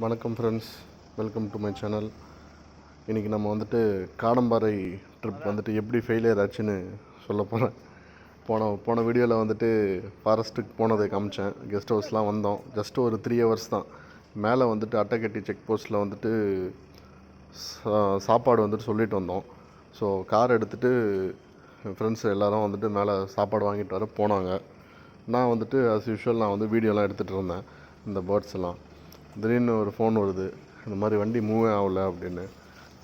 வணக்கம் friends, welcome to my channel. இன்றைக்கி நம்ம வந்துட்டு காடம்பாறை ட்ரிப் வந்துட்டு எப்படி ஃபெயிலியர் ஆச்சுன்னு சொல்ல போகிறேன். போன வீடியோவில் வந்துட்டு ஃபாரஸ்ட்டுக்கு போனதை காமிச்சேன். கெஸ்ட் ஹவுஸ்லாம் வந்தோம். ஜஸ்ட்டு ஒரு 3 hours தான். மேலே வந்துட்டு அட்டைக்கட்டி செக் போஸ்ட்டில் வந்துட்டு சாப்பாடு வந்துட்டு சொல்லிட்டு வந்தோம். ஸோ கார் எடுத்துகிட்டு என் ஃப்ரெண்ட்ஸ் எல்லோரும் வந்துட்டு மேலே சாப்பாடு வாங்கிட்டு வர போனாங்க. நான் வந்துட்டு ஆஸ் யூஷுவல் நான் வந்து வீடியோலாம் எடுத்துகிட்டு இருந்தேன். இந்த பேர்ட்ஸ் எல்லாம் திடீர்னு ஒரு ஃபோன் வருது, இந்த மாதிரி வண்டி மூவே ஆகலை அப்படின்னு.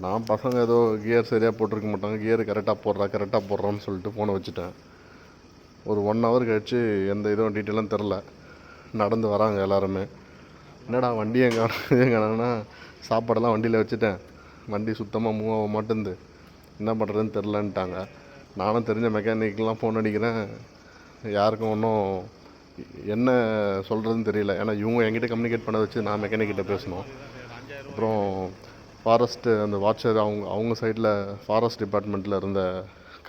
நான் பசங்க ஏதோ கியர் சரியாக போட்டிருக்க மாட்டாங்க, கியர் கரெக்டாக போடுறான்னு சொல்லிட்டு ஃபோனை வச்சுட்டேன். ஒரு 1 hour கழிச்சு எந்த இதுவும் டீட்டெயிலும் தெரில. நடந்து வராங்க எல்லாருமே. என்னடா வண்டி எங்கன்னா சாப்பாடெல்லாம் வண்டியில் வச்சுட்டேன், வண்டி சுத்தமாக மூவ் ஆக மாட்டேங்குது, என்ன பண்ணுறதுன்னு தெரிலன்ட்டாங்க. நானும் தெரிஞ்ச மெக்கானிக்கெலாம் ஃபோன் அடிக்கிறேன், யாருக்கும் ஒன்றும் என்ன சொல்கிறதுன்னு தெரியல. ஏன்னா இவங்க என்கிட்ட கம்யூனிகேட் பண்ண வச்சு நான் மெக்கானிக்கிட்ட பேசணும். அப்புறம் ஃபாரஸ்ட்டு அந்த வாட்சர் அவங்க சைடில் ஃபாரஸ்ட் டிபார்ட்மெண்ட்டில் இருந்த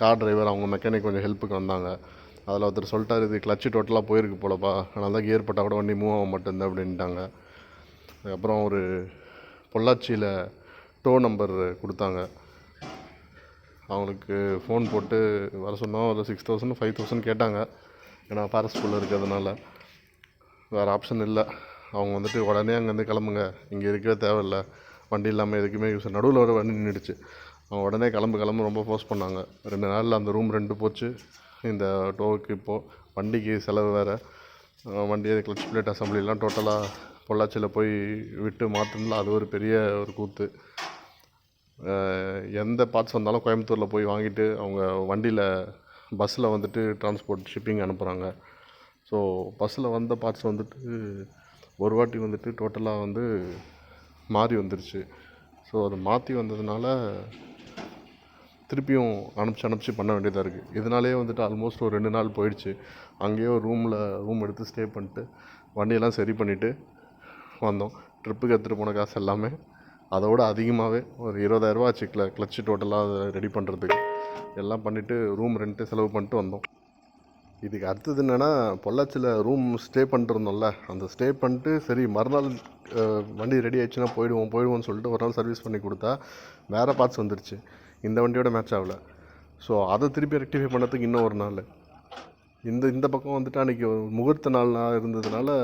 கார் டிரைவர் அவங்க மெக்கானிக் கொஞ்சம் ஹெல்ப்புக்கு வந்தாங்க. அதில் ஒருத்தர் சொல்லிட்டார், இது கிளச்சு டோட்டலாக போயிருக்கு போலப்பா, அதனால தான் கியர் போட்டால் கூட வண்டி மூவ் ஆக மாட்டேங்குது அப்படின்ட்டாங்க. அதுக்கப்புறம் ஒரு பொள்ளாச்சியில் டோ நம்பர் கொடுத்தாங்க. அவங்களுக்கு ஃபோன் போட்டு வர சொன்னோம். ஒரு 6,000 5,000 கேட்டாங்க. ஏன்னா ஃபாரஸ்ட்குள்ளே இருக்கிறதுனால வேறு ஆப்ஷன் இல்லை. அவங்க வந்துட்டு உடனே அங்கேருந்து கிளம்புங்க, இங்கே இருக்கவே தேவையில்லை, வண்டி இல்லாமல் எதுக்குமே யூஸ். நடுவில் ஒரு வண்டி நின்றுடுச்சு. அவங்க உடனே கிளம்பு ரொம்ப ஃபோர்ஸ் பண்ணாங்க. 2 நாளில் அந்த ரூம் ரெண்டு போச்சு. இந்த டோவுக்கு இப்போது வண்டிக்கு செலவு வேறு. வண்டியை கிளச் பிளேட் அசம்பிளிலாம் டோட்டலாக பொள்ளாச்சியில் போய் விட்டு மாற்றணும்ல, அது ஒரு பெரிய ஒரு கூத்து. எந்த பார்ட்ஸ் வந்தாலும் கோயம்புத்தூரில் போய் வாங்கிட்டு அவங்க வண்டியில் பஸ்ஸில் வந்துட்டு டிரான்ஸ்போர்ட் ஷிப்பிங் அனுப்புகிறாங்க. ஸோ பஸ்ஸில் வந்த பார்ட்ஸ் வந்துட்டு ஒரு வாட்டி வந்துட்டு டோட்டலாக வந்து மாறி வந்துருச்சு. ஸோ அதை மாற்றி வந்ததுனால திருப்பியும் அனுப்பிச்சி பண்ண வேண்டியதாக இருக்குது. இதனாலே வந்துட்டு ஆல்மோஸ்ட் ஒரு 2 நாள் போயிடுச்சு. அங்கேயே ஒரு ரூம் எடுத்து ஸ்டே பண்ணிட்டு வண்டியெல்லாம் சரி பண்ணிவிட்டு வந்தோம். ட்ரிப்புக்கு எடுத்துகிட்டு போன காசு எல்லாமே அதோடு அதிகமாகவே ஒரு 20,000 ஆச்சு. கிளச்சு டோட்டலாக அதை ரெடி பண்ணுறதுக்கு எல்லாம் பண்ணிவிட்டு ரூம் ரெண்ட்டு செலவு பண்ணிட்டு வந்தோம். இதுக்கு அடுத்தது என்னென்னா, பொள்ளாச்சியில் ரூம் ஸ்டே பண்ணிட்டுருந்தோம்ல, அந்த ஸ்டே பண்ணிட்டு சரி மறுநாள் வண்டி ரெடி ஆகிடுச்சுன்னா போயிடுவோம்னு சொல்லிட்டு ஒரு நாள் சர்வீஸ் பண்ணி கொடுத்தா வேறு பார்ட்ஸ் வந்துருச்சு, இந்த வண்டியோட மேட்ச் ஆகலை. ஸோ அதை திருப்பி ரெக்டிஃபை பண்ணுறதுக்கு இன்னும் ஒரு நாள். இந்த பக்கம் வந்துட்டு அன்றைக்கி முகூர்த்த நாளாக இருந்ததுனால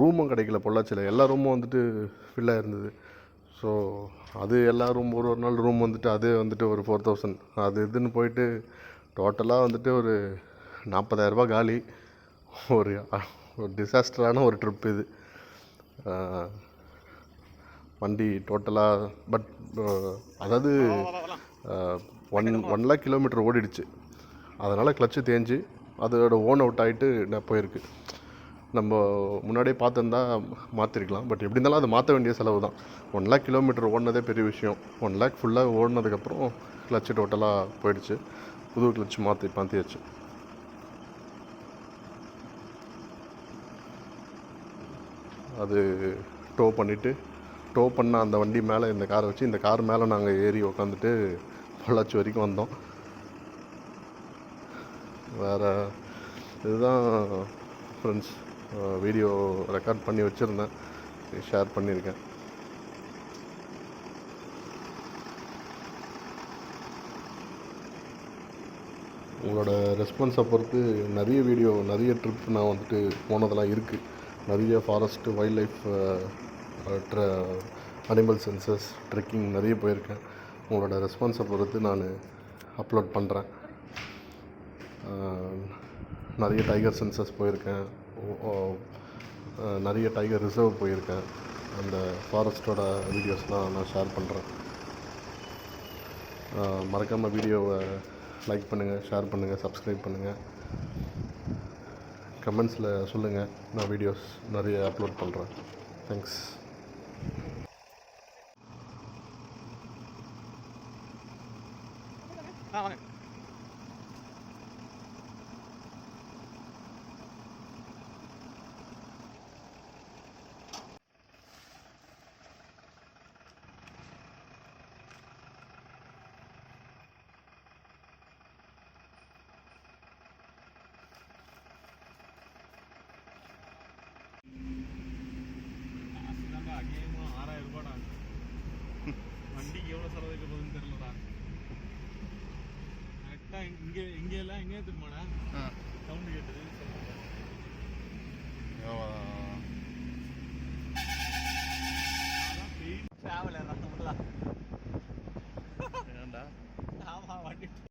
ரூமும் கிடைக்கல. பொள்ளாச்சியில் எல்லா ரூமும் வந்துட்டு ஃபில்லாக இருந்தது. ஸோ அது எல்லா ரூம் ஒரு நாள் ரூம் வந்துட்டு அது வந்துட்டு ஒரு 4,000 அது இதுன்னு போயிட்டு டோட்டலாக வந்துட்டு ஒரு 40,000 காலி. ஒரு டிசாஸ்டரான ஒரு ட்ரிப் இது. வண்டி டோட்டலாக அதாவது 1 lakh கிலோமீட்டர் ஓடிடுச்சு. அதனால் கிளச்சு தேஞ்சு அதோட ஓன் அவுட் ஆகிட்டு போயிருக்கு. நம்ம முன்னாடியே பார்த்துருந்தா மாற்றிருக்கலாம். பட் எப்படி இருந்தாலும் அது மாற்ற வேண்டிய செலவு தான். 1 lakh கிலோமீட்டர் ஓடினதே பெரிய விஷயம். 1 lakh ஃபுல்லாக ஓடினதுக்கப்புறம் கிளச்சு டோட்டலாக போயிடுச்சு. புது கிளச்சு மாற்றியாச்சு. அது டோ பண்ண அந்த வண்டி மேலே இந்த காரை வச்சு இந்த கார் மேலே நாங்கள் ஏறி உக்காந்துட்டு பொள்ளாச்சி வரைக்கும் வந்தோம். வேறு இதுதான் ஃப்ரெண்ட்ஸ். வீடியோ ரெக்கார்ட் பண்ணி வச்சுருந்தேன், ஷேர் பண்ணியிருக்கேன். உங்களோட ரெஸ்பான்ஸை பொறுத்து நிறைய ட்ரிப் நான் வந்துட்டு போனதெல்லாம் இருக்குது. நிறைய forest, wild life, animal census, trekking நிறைய போயிருக்கேன். உங்களோட ரெஸ்பான்ஸை பொறுத்து நான் அப்லோட் பண்ணுறேன். நிறைய டைகர் சென்சஸ் போயிருக்கேன், நிறைய டைகர் ரிசர்வ் போயிருக்கேன். அந்த ஃபாரஸ்ட்டோட வீடியோஸ்லாம் நான் ஷேர் பண்ணுறேன். மறக்காமல் வீடியோவை லைக் பண்ணுங்கள், ஷேர் பண்ணுங்கள், சப்ஸ்கிரைப் பண்ணுங்கள். கமெண்ட்ஸில் சொல்லுங்கள், நான் வீடியோஸ் நிறைய அப்லோட் பண்ணுறேன். தேங்க்ஸ். அநியாயமா 6000 ரூபாடா. வண்டிக்கு எவ்வளோ செலவு வைக்க போகுதுன்னு தெரியலடா. கரெக்டாக இங்கே எல்லாம் எங்கே திரும்பாடா சவுண்டு கேட்டது. அதான் பெயின் ட்ராவலர் ஃபுல்லாக